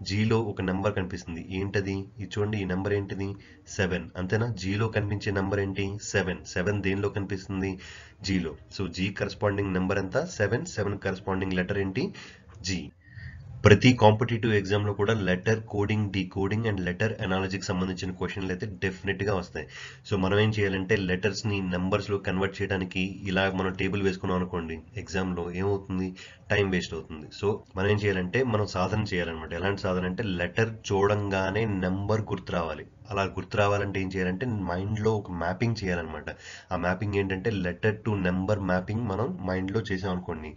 జీలో ఒక నెంబర్ కనిపిస్తుంది, ఏంటది? ఇది చూడండి, ఈ నెంబర్ ఏంటిది? 7 అంతేనా? జీలో కనిపించే నెంబర్ ఏంటి? 7 దేనిలో కనిపిస్తుంది? జీలో. సో జీ కరస్పాండింగ్ నెంబర్ ఎంత? 7 కరస్పాండింగ్ లెటర్ ఏంటి? జీ. ప్రతి కాంపిటేటివ్ ఎగ్జామ్ లో కూడా letter coding, decoding and letter అనాలజీకి సంబంధించిన క్వశ్చన్లు అయితే డెఫినెట్ గా వస్తాయి. సో మనం ఏం చేయాలంటే లెటర్స్ ని నెంబర్స్ లో కన్వర్ట్ చేయడానికి ఇలా మనం టేబుల్ వేసుకున్నాం అనుకోండి, ఎగ్జామ్ లో ఏమవుతుంది? టైం వేస్ట్ అవుతుంది. సో మనం ఏం చేయాలంటే మనం సాధన చేయాలన్నమాట. ఎలాంటి సాధన అంటే లెటర్ చూడంగానే నెంబర్ గుర్తు రావాలి. అలా గుర్తు రావాలంటే ఏం చేయాలంటే మైండ్ లో ఒక మ్యాపింగ్ చేయాలన్నమాట. ఆ మ్యాపింగ్ ఏంటంటే లెటర్ టు నెంబర్ మ్యాపింగ్ మనం మైండ్ లో చేసాం అనుకోండి,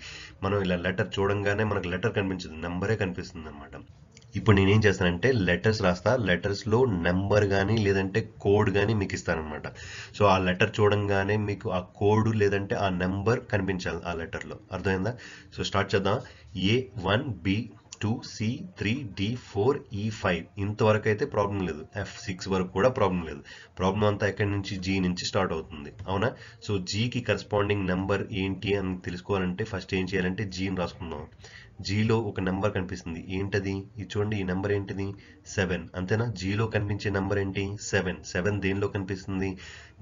మనం ఇలా లెటర్ చూడంగానే మనకు లెటర్ కనిపించదు, నెంబరే కనిపిస్తుంది అనమాట. ఇప్పుడు నేనేం చేస్తానంటే లెటర్స్ రాస్తా, లెటర్స్ లో నెంబర్ కానీ లేదంటే కోడ్ కానీ మీకు ఇస్తానమాట. సో ఆ లెటర్ చూడంగానే మీకు ఆ కోడ్ లేదంటే ఆ నెంబర్ కనిపించాలి ఆ లెటర్ లో. అర్థమైందా? సో స్టార్ట్ చేద్దాం. A1B2C3D4E5 ఇంతవరకు అయితే ప్రాబ్లం లేదు. F6 వరకు కూడా ప్రాబ్లం లేదు. ప్రాబ్లం అంతా ఎక్కడి నుంచి? జీ నుంచి స్టార్ట్ అవుతుంది, అవునా? సో జీకి కరస్పాండింగ్ నెంబర్ ఏంటి అని తెలుసుకోవాలంటే ఫస్ట్ ఏం చేయాలంటే జీని రాసుకుందాం. జీలో ఒక నెంబర్ కనిపిస్తుంది, ఏంటది? ఇది చూడండి, ఈ నెంబర్ ఏంటిది? 7 అంతేనా? జీలో కనిపించే నెంబర్ ఏంటి? 7 దేనిలో కనిపిస్తుంది?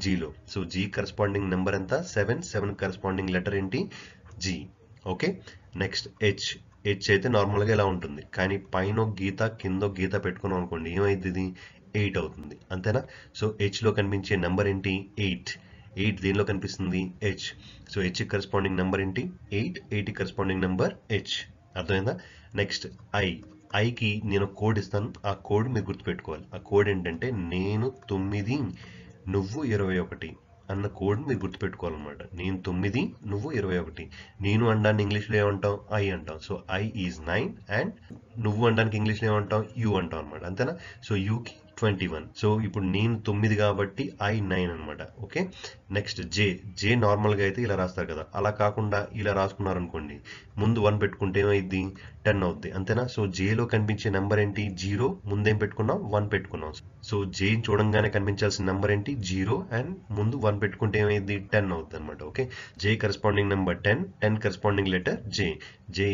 జీలో. సో జీ కరస్పాండింగ్ నెంబర్ ఎంత? 7 కరస్పాండింగ్ లెటర్ ఏంటి? జీ. ఓకే. నెక్స్ట్ హెచ్ అయితే నార్మల్ గా ఇలా ఉంటుంది, కానీ పైన ఒక గీత కింద ఒక గీత పెట్టుకున్నాం అనుకోండి, ఏమైంది? ఇది 8 అవుతుంది, అంతేనా? సో హెచ్ లో కనిపించే నెంబర్ ఏంటి? 8 దేనిలో కనిపిస్తుంది? H. So H corresponding number ఏంటి? 8 కరస్పాండింగ్ నెంబర్ హెచ్. అర్థమైందా? నెక్స్ట్ ఐకి నేను కోడ్ ఇస్తాను, ఆ కోడ్ మీరు గుర్తుపెట్టుకోవాలి. ఆ కోడ్ ఏంటంటే నేను 9 నువ్వు 21 అన్న కోడ్ మీరు గుర్తుపెట్టుకోవాలన్నమాట. నేను 9 నువ్వు 21. నేను అనడానికి ఇంగ్లీష్లో ఏమంటాం? ఐ అంటాం. సో ఐ ఈజ్ 9 అండ్ నువ్వు అనడానికి ఇంగ్లీష్లో ఏమంటాం? యూ అంటాం అనమాట, అంతేనా? సో యూకి 21. సో ఇప్పుడు నేను 9 కాబట్టి ఐ 9 అనమాట. ఓకే. నెక్స్ట్ జే నార్మల్ గా అయితే ఇలా రాస్తారు కదా, అలా కాకుండా ఇలా రాసుకున్నారు అనుకోండి, ముందు 1 పెట్టుకుంటే ఏమైంది? 10 అవుద్ది, అంతేనా? సో జేలో కనిపించే నెంబర్ ఏంటి? 0. ముందేం పెట్టుకున్నాం? 1 పెట్టుకున్నాం. సో జే చూడంగానే కనిపించాల్సిన నెంబర్ ఏంటి? 0 అండ్ ముందు 1 పెట్టుకుంటే ఏమైంది? 10 అవుద్ది అనమాట. Okay. J corresponding number 10 corresponding letter J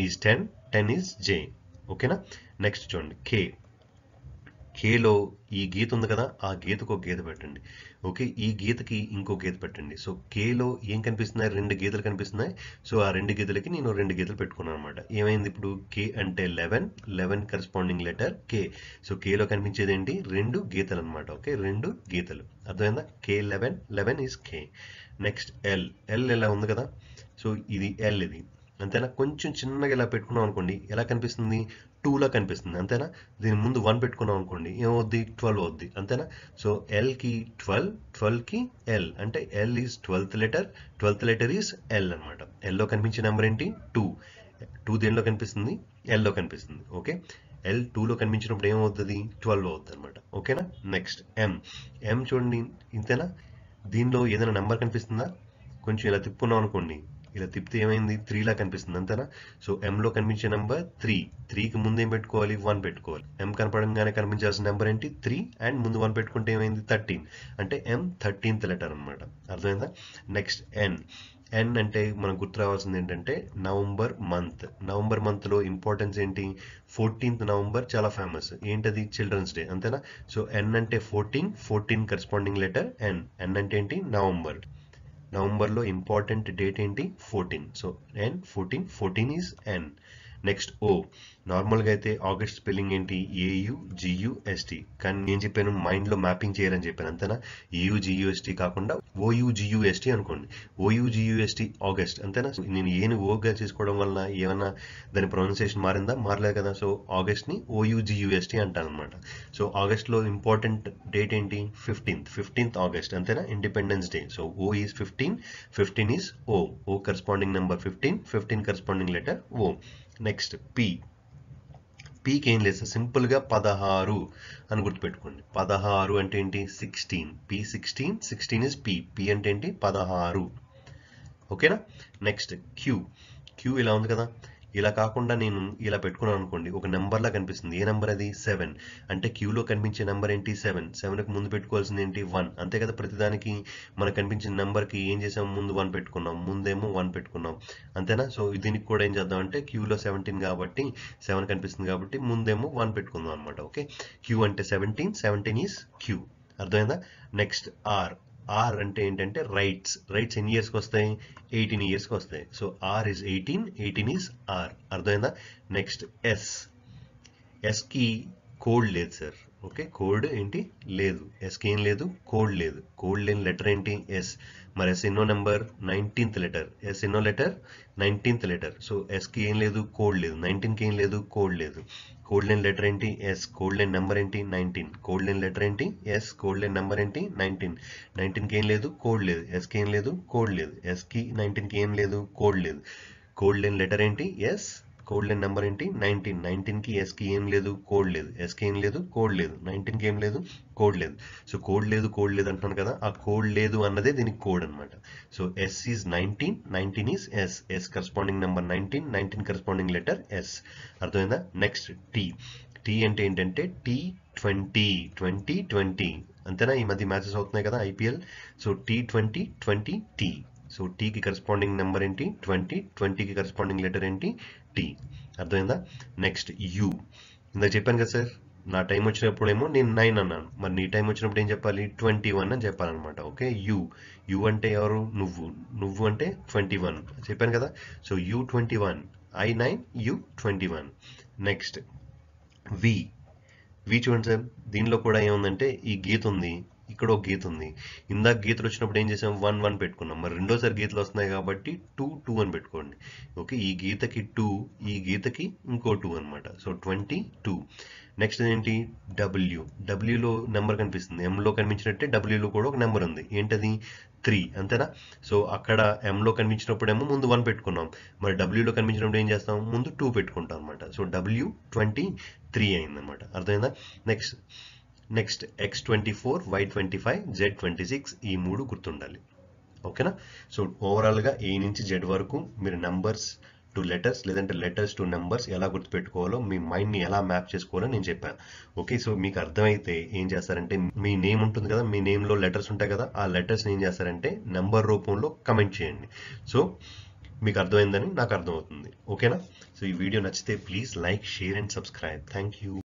is 10 is జే. ఓకేనా? నెక్స్ట్ చూడండి కేలో ఈ గీత ఉంది కదా, ఆ గీతకు ఒక గీత పెట్టండి. ఓకే. ఈ గీతకి ఇంకో గీత పెట్టండి. సో కేలో ఏం కనిపిస్తున్నాయి? 2 గీతలు కనిపిస్తున్నాయి. సో ఆ 2 గీతలకి నేను 2 గీతలు పెట్టుకున్నాను అనమాట. ఏమైంది ఇప్పుడు? కే అంటే 11 corresponding letter K. So Khelo కనిపించేది ఏంటి? 2 గీతలు అనమాట. ఓకే, 2 గీతలు. అర్థమైందా? కే 11 ఈజ్ కే. నెక్స్ట్ ఎల్ ఇలా ఉంది కదా, సో ఇది ఎల్ ఇది, అంతేనా? కొంచెం చిన్నగా ఇలా పెట్టుకున్నాం అనుకోండి, ఎలా కనిపిస్తుంది? 2 లా కనిపిస్తుంది, అంతేనా? దీని ముందు 1 పెట్టుకున్నాం అనుకోండి, ఏమవుద్ది? 12 అవుద్ది, అంతేనా? సో ఎల్ కి 12 కి ఎల్ అంటే L is 12th letter is L అనమాట. ఎల్ లో కనిపించే నెంబర్ ఏంటి? 2 దేనిలో కనిపిస్తుంది? ఎల్ లో కనిపిస్తుంది. ఓకే. ఎల్ 2 లో కనిపించినప్పుడు ఏమవుతుంది? 12 అవుద్ది అనమాట. ఓకేనా? నెక్స్ట్ ఎం చూడండి, ఇంతేనా? దీనిలో ఏదైనా నెంబర్ కనిపిస్తుందా? కొంచెం ఇలా తిప్పుకున్నాం అనుకోండి, ఇలా తిప్పితే ఏమైంది? 3 లా కనిపిస్తుంది, అంతేనా? సో ఎం లో కనిపించే నెంబర్ 3కి ముందు ఏం పెట్టుకోవాలి? 1 పెట్టుకోవాలి. ఎం కనపడంగానే కనిపించాల్సిన నెంబర్ ఏంటి? 3 అండ్ ముందు 1 పెట్టుకుంటే ఏమైంది? 13 అంటే ఎం 13th లెటర్ అనమాట. అర్థమైందా? నెక్స్ట్ ఎన్ అంటే మనకు గుర్తు రావాల్సింది ఏంటంటే నవంబర్ మంత్ లో ఇంపార్టెన్స్ ఏంటి? 14th నవంబర్ చాలా ఫేమస్. ఏంటది? చిల్డ్రన్స్ డే, అంతేనా? సో ఎన్ అంటే 14 కరస్పాండింగ్ లెటర్ ఎన్ అంటే ఏంటి? నవంబర్ లో ఇంపార్టెంట్ డేట్ ఏంటి? 14. So N 14 is N. Next normal గా అయితే ఆగస్ట్ స్పెల్లింగ్ ఏంటి? AUGUST. కానీ నేను చెప్పాను మైండ్ లో మ్యాపింగ్ చేయాలని చెప్పాను, అంతేనా? AUGUST కాకుండా OUGUST అనుకోండి. OUGUST ఆగస్ట్, అంతేనా? నేను ఏని ఓగా చేసుకోవడం వల్ల ఏమన్నా దాని ప్రొనౌన్సియేషన్ మారిందా? మారలేదు కదా. సో ఆగస్ట్ ని OUGUST అంటాను అనమాట. సో ఆగస్ట్ లో ఇంపార్టెంట్ డేట్ ఏంటి? 15th ఆగస్ట్, అంతేనా? Independence day. So O is 15 is O corresponding number 15 corresponding letter O. Next పీకి ఏం లేదు, సింపుల్ గా 16 అని గుర్తుపెట్టుకోండి. 16 అంటే ఏంటి? 16. P16 ఇస్ పి అంటే ఏంటి? 16. ఓకేనా? నెక్స్ట్ క్యూ ఇలా ఉంది కదా, ఇలా కాకుండా నేను ఇలా పెట్టుకున్నాను అనుకోండి, ఒక నెంబర్లా కనిపిస్తుంది. ఏ నెంబర్ అది? 7. అంటే క్యూలో కనిపించే నెంబర్ ఏంటి? 7. 7కి ముందు పెట్టుకోవాల్సింది ఏంటి? 1. అంతే కదా, ప్రతిదానికి మనకు కనిపించిన నెంబర్కి ఏం చేసాం? ముందు 1 పెట్టుకున్నాం, ముందేమో 1 పెట్టుకున్నాం, అంతేనా? సో దీనికి కూడా ఏం చేద్దాం అంటే క్యూలో 17 కాబట్టి 7 కనిపిస్తుంది కాబట్టి ముందేమో 1 పెట్టుకుందాం అనమాట. ఓకే, క్యూ అంటే 17, 17 ఈజ్ క్యూ. అర్థమైందా? Next R. ఆర్ అంటే ఏంటంటే రైట్స్. రైట్స్ ఎన్ని ఇయర్స్కి వస్తాయి? 18 ఇయర్స్కి వస్తాయి. So R is 18, 18 is R. అర్థమైందా? Next S. ఎస్కి కోడ్ లేదు సార్. ఓకే, కోడ్ ఏంటి? లేదు. ఎస్కి ఏం లేదు? కోడ్ లేదు. కోడ్ లేని లెటర్ ఏంటి? ఎస్. మరి ఎస్ ఎన్నో నెంబర్? 19th letter. ఎస్ ఎన్నో లెటర్? 19th letter. సో ఎస్కి ఏం లేదు? కోడ్ లేదు. 19కి ఏం లేదు? కోడ్ లేదు. కోడ్ లేని లెటర్ ఏంటి? ఎస్. కోడ్ లేని నెంబర్ ఏంటి? 19. కోడ్ లేని లెటర్ ఏంటి? ఎస్. కోడ్ లేని నెంబర్ ఏంటి? 19. 19కి ఏం లేదు? కోడ్ లేదు. ఎస్కి ఏం లేదు? కోడ్ లేదు. ఎస్కి 19కి ఏం లేదు? కోడ్ లేదు. కోడ్ లేని లెటర్ ఏంటి? ఎస్. కోడ్ లేని నెంబర్ ఏంటి? 19. 19కి ఎస్కి ఏం లేదు? కోడ్ లేదు. ఎస్కి ఏం లేదు? కోడ్ లేదు. 19కి ఏం లేదు? కోడ్ లేదు. సో కోడ్ లేదు, కోడ్ లేదు అంటున్నాను కదా, ఆ కోడ్ లేదు అన్నదే దీనికి కోడ్ అనమాట. So S is 19, 19 is S. S corresponding number 19, 19 corresponding letter S. అర్థమైందా? Next T. టీ అంటే ఏంటంటే T20, 20, 20. అంతేనా? ఈ మధ్య మ్యాచెస్ అవుతున్నాయి కదా IPL. So T20, 20, T. So టీకి కరస్పాండింగ్ నెంబర్ ఏంటి? 20, 20కి కరస్పాండింగ్ లెటర్ ఏంటి? టీ. అర్థమైందా? Next U. ఇందాక చెప్పాను కదా సార్, నా టైం వచ్చినప్పుడేమో నేను 9 అన్నాను, మరి నీ టైం వచ్చినప్పుడు ఏం చెప్పాలి? 21 అని చెప్పాలన్నమాట. Okay, you. యూ అంటే ఎవరు? నువ్వు. నువ్వు అంటే 21 చెప్పాను కదా. So U21, I9, U21. Next వి. వి చూడండి సార్, దీనిలో కూడా ఏముందంటే ఈ గీత ఉంది, ఇక్కడ ఒక గీత ఉంది. ఇందాక గీతలు వచ్చినప్పుడు ఏం చేసాం? 1, 1 పెట్టుకున్నాం. మరి రెండోసారి గీతలు వస్తున్నాయి కాబట్టి 2, 2 అని పెట్టుకోండి. ఓకే, ఈ గీతకి 2, ఈ గీతకి ఇంకో 2 అనమాట. సో 22. నెక్స్ట్ ఏంటి? డబ్ల్యూ. డబ్ల్యూలో నెంబర్ కనిపిస్తుంది, ఎంలో కనిపించినట్టే డబ్ల్యూలో కూడా ఒక నెంబర్ ఉంది. ఏంటది? 3. అంతేనా? సో అక్కడ ఎంలో కనిపించినప్పుడేమో ముందు 1 పెట్టుకున్నాం, మరి డబ్ల్యూలో కనిపించినప్పుడు ఏం చేస్తాం? ముందు 2 పెట్టుకుంటాం అనమాట. సో W23 అయిందనమాట. అర్థమైందా? నెక్స్ట్ X24, Y25, Z26, ఈ 3 గుర్తుండాలి. ఓకేనా? సో ఓవరాల్గా ఏ నుంచి జెడ్ వరకు మీరు నెంబర్స్ టు లెటర్స్ లేదంటే లెటర్స్ టు నెంబర్స్ ఎలా గుర్తుపెట్టుకోవాలో, మీ మైండ్ని ఎలా మ్యాప్ చేసుకోవాలో నేను చెప్పాను. ఓకే, సో మీకు అర్థమైతే ఏం చేస్తారంటే, మీ నేమ్ ఉంటుంది కదా, మీ నేమ్లో లెటర్స్ ఉంటాయి కదా, ఆ లెటర్స్ని ఏం చేస్తారంటే నెంబర్ రూపంలో కమెంట్ చేయండి. సో మీకు అర్థమైందని నాకు అర్థమవుతుంది. ఓకేనా? సో ఈ వీడియో నచ్చితే please like, share and subscribe. Thank you.